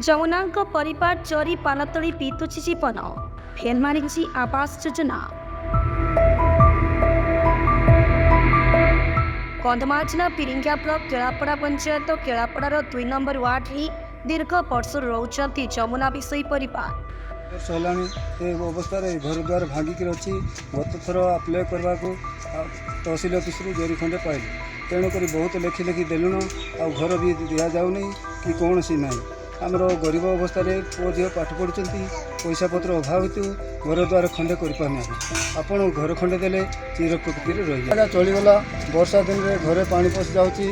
ଯମୁନାଙ୍କ ପରିବାର ଚୋରି ପାଲତଳି ବିତୁଛି ଜୀବନ, ଫେଲ୍ ମାରିଛି ଆବାସ ଯୋଜନା। କନ୍ଧମାଳ ଜିଲ୍ଲା ପିରିଙ୍ଗା ବ୍ଲକ କେଳାପଡ଼ା ପଞ୍ଚାୟତ କେଳାପଡ଼ାର 2 ନମ୍ବର ୱାର୍ଡରେ ଦୀର୍ଘ ବର୍ଷରୁ ରହୁଛନ୍ତି ଯମୁନା ବିଷୋଇ ପରିବାର। ବର୍ଷ ହେଲାଣି ଏ ଅବସ୍ଥାରେ ଘର ଦ୍ୱାର ଭାଙ୍ଗିକି ଅଛି। ଗତ ଥର ଆପ୍ଲାଏ କରିବାକୁ ତହସିଲ ଅଫିସରୁ ଜରି ଖଣ୍ଡେ ପାଇଲି, ତେଣୁକରି ବହୁତ ଲେଖି ଦେଲୁଣୁ, ଆଉ ଘର ବି ଦିଆଯାଉନି କି କୌଣସି ନାହିଁ। ଆମର ଗରିବ ଅବସ୍ଥାରେ ପୁଅ ଝିଅ ପାଠ ପଢ଼ୁଛନ୍ତି, ପଇସା ପତ୍ର ଅଭାବ ହେତୁ ଘର ଦ୍ୱାର ଖଣ୍ଡେ କରିପାରୁନାହିଁ। ଆପଣ ଘର ଖଣ୍ଡେ ଦେଲେ ଚିରପ୍ରକୃତିରେ ରହିଯାଏ। ଚଳିଗଲା, ବର୍ଷା ଦିନରେ ଘରେ ପାଣି ପଶି ଯାଉଛି,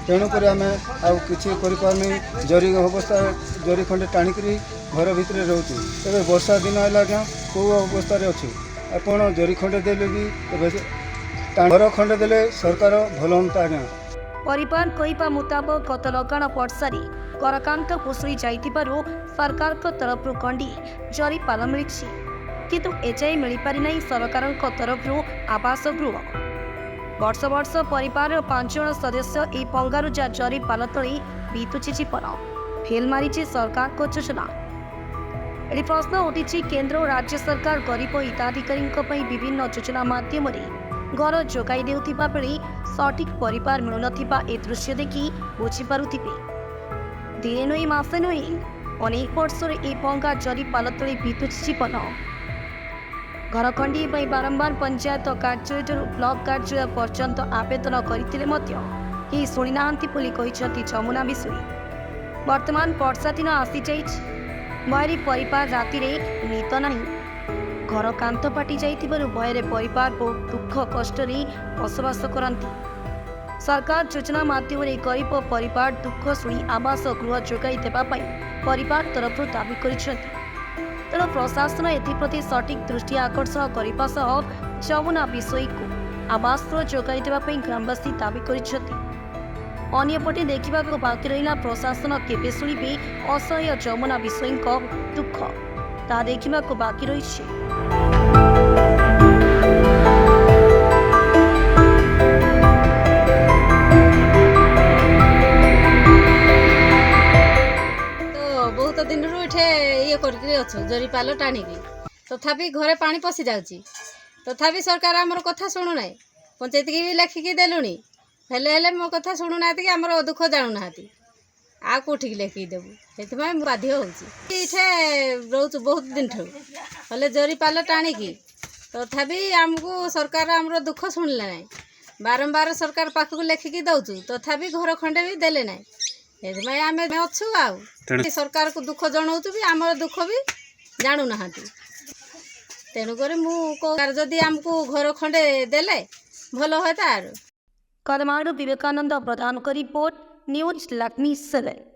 ତେଣୁକରି ଆମେ ଆଉ କିଛି କରିପାରୁନି। ଜରି ଅବସ୍ଥାରେ ଜରି ଖଣ୍ଡେ ଟାଣିକରି ଘର ଭିତରେ ରହୁଛୁ। ଏବେ ବର୍ଷା ଦିନ ହେଲା, ଆଜ୍ଞା କେଉଁ ଅବସ୍ଥାରେ ଅଛୁ? ଆପଣ ଜରି ଖଣ୍ଡେ ଦେଲେ ବି ଏବେ ଘର ଖଣ୍ଡେ ଦେଲେ ସରକାର ଭଲ ହୁଅନ୍ତା ଆଜ୍ଞା। ପରିବାର କହିବା ମୁତାବକ ଗତ ଲଗାଣ ବର୍ଷାରେ ଘରକାନ୍ଥ ଭୁଶୁଡ଼ି ଯାଇଥିବାରୁ ସରକାରଙ୍କ ତରଫରୁ ଖଣ୍ଡି ଜରି ପାଲ ମିଳିଛି, କିନ୍ତୁ ଏଯାଏଁ ମିଳିପାରି ନାହିଁ ସରକାରଙ୍କ ତରଫରୁ ଆବାସ ଗୃହ। ବର୍ଷ ବର୍ଷ ପରିବାରର 5 ଜଣ ସଦସ୍ୟ ଏହି ଭଙ୍ଗାରୁଜା ଜରି ପାଲ ତଳେ ବିତୁଛି ଜୀବନ, ଫେଲ୍ ମାରିଛି ସରକାରଙ୍କ ଯୋଜନା। ଏଠି ପ୍ରଶ୍ନ ଉଠିଛି, କେନ୍ଦ୍ର ଓ ରାଜ୍ୟ ସରକାର ଗରିବ ହିତାଧିକାରୀଙ୍କ ପାଇଁ ବିଭିନ୍ନ ଯୋଜନା ମାଧ୍ୟମରେ ଘର ଯୋଗାଇ ଦେଉଥିବା ବେଳେ ସଠିକ୍ ପରିବାର ମିଳୁନଥିବା ଏ ଦୃଶ୍ୟ ଦେଖି ବୁଝିପାରୁଥିବେ। ଦିନେ ନୁହେଁ ମାସେ ନୁହେଁ, ଅନେକ ବର୍ଷରେ ଏ ଭଙ୍ଗା ଜରି ପାଲ ତଳେ ବିତୁଛି ଜୀବନ। ଘର ଖଣ୍ଡିଏ ପାଇଁ ବାରମ୍ବାର ପଞ୍ଚାୟତ କାର୍ଯ୍ୟାଳୟରୁ ବ୍ଲକ କାର୍ଯ୍ୟାଳୟ ପର୍ଯ୍ୟନ୍ତ ଆବେଦନ କରିଥିଲେ ମଧ୍ୟ କେହି ଶୁଣିନାହାନ୍ତି ବୋଲି କହିଛନ୍ତି ଯମୁନା ବିଷୋଇ। ବର୍ତ୍ତମାନ ବର୍ଷା ଦିନ ଆସିଯାଇଛି, ଭୟରେ ପରିବାର ରାତିରେ ନିଦ ନାହିଁ। ଘର କାନ୍ଥ ଫାଟି ଯାଇଥିବାରୁ ଭୟରେ ପରିବାର ବହୁତ ଦୁଃଖ କଷ୍ଟରେ ବସବାସ କରନ୍ତି। ସରକାର ଯୋଜନା ମାଧ୍ୟମରେ ଗରିବ ପରିବାର ଦୁଃଖ ଶୁଣି ଆବାସ ଗୃହ ଯୋଗାଇ ଦେବା ପାଇଁ ପରିବାର ତରଫରୁ ଦାବି କରିଛନ୍ତି। ତେଣୁ ପ୍ରଶାସନ ଏଥିପ୍ରତି ସଠିକ୍ ଦୃଷ୍ଟି ଆକର୍ଷଣ କରିବା ସହ ଯମୁନା ବିଷୋଇକୁ ଆବାସ ଗୃହ ଯୋଗାଇ ଦେବା ପାଇଁ ଗ୍ରାମବାସୀ ଦାବି କରିଛନ୍ତି। ଅନ୍ୟପଟେ ଦେଖିବାକୁ ବାକି ରହିଲା ପ୍ରଶାସନ କେବେ ଶୁଣିବେ ଅସହାୟ ଯମୁନା ବିଷୋଇଙ୍କ ଦୁଃଖ, ତାହା ଦେଖିବାକୁ ବାକି ରହିଛି। ବହୁତ ଦିନରୁ ଏଠେ ଇଏ କରିକି ଅଛୁ, ଜରି ପାଲ ଟାଣିକି, ତଥାପି ଘରେ ପାଣି ପଶି ଯାଉଛି। ତଥାପି ସରକାର ଆମର କଥା ଶୁଣୁନାହିଁ। ପଞ୍ଚାୟତକି ବି ଲେଖିକି ଦେଲୁଣି, ହେଲେ ମୋ କଥା ଶୁଣୁନାହାନ୍ତି କି ଆମର ଦୁଃଖ ଜାଣୁନାହାନ୍ତି। ଆଉ କେଉଁଠିକି ଲେଖିକି ଦେବୁ? ସେଥିପାଇଁ ମୁଁ ବାଧ୍ୟ ହେଉଛି। ଏଇଠେ ରହୁଛୁ ବହୁତ ଦିନଠୁ, ହେଲେ ଜରି ପାଲ ଟାଣିକି, ତଥାପି ଆମକୁ ସରକାର ଆମର ଦୁଃଖ ଶୁଣିଲେ ନାହିଁ। ବାରମ୍ବାର ସରକାର ପାଖକୁ ଲେଖିକି ଦେଉଛୁ, ତଥାପି ଘର ଖଣ୍ଡେ ବି ଦେଲେ ନାହିଁ। ସେଥିପାଇଁ ଆମେ ଅଛୁ। ଆଉ ସରକାରକୁ ଦୁଃଖ ଜଣାଉଛୁ ବି, ଆମର ଦୁଃଖ ବି ଜାଣୁନାହାନ୍ତି। ତେଣୁକରି ମୁଁ ଯଦି ଆମକୁ ଘର ଖଣ୍ଡେ ଦେଲେ ଭଲ ହୁଅନ୍ତା। କନ୍ଧମାଳରୁ ବିବେକାନନ୍ଦ ପ୍ରଧାନଙ୍କ ରିପୋର୍ଟ, ନ୍ୟୁଜ୍ ଲକ୍ଷ୍ମୀ 7।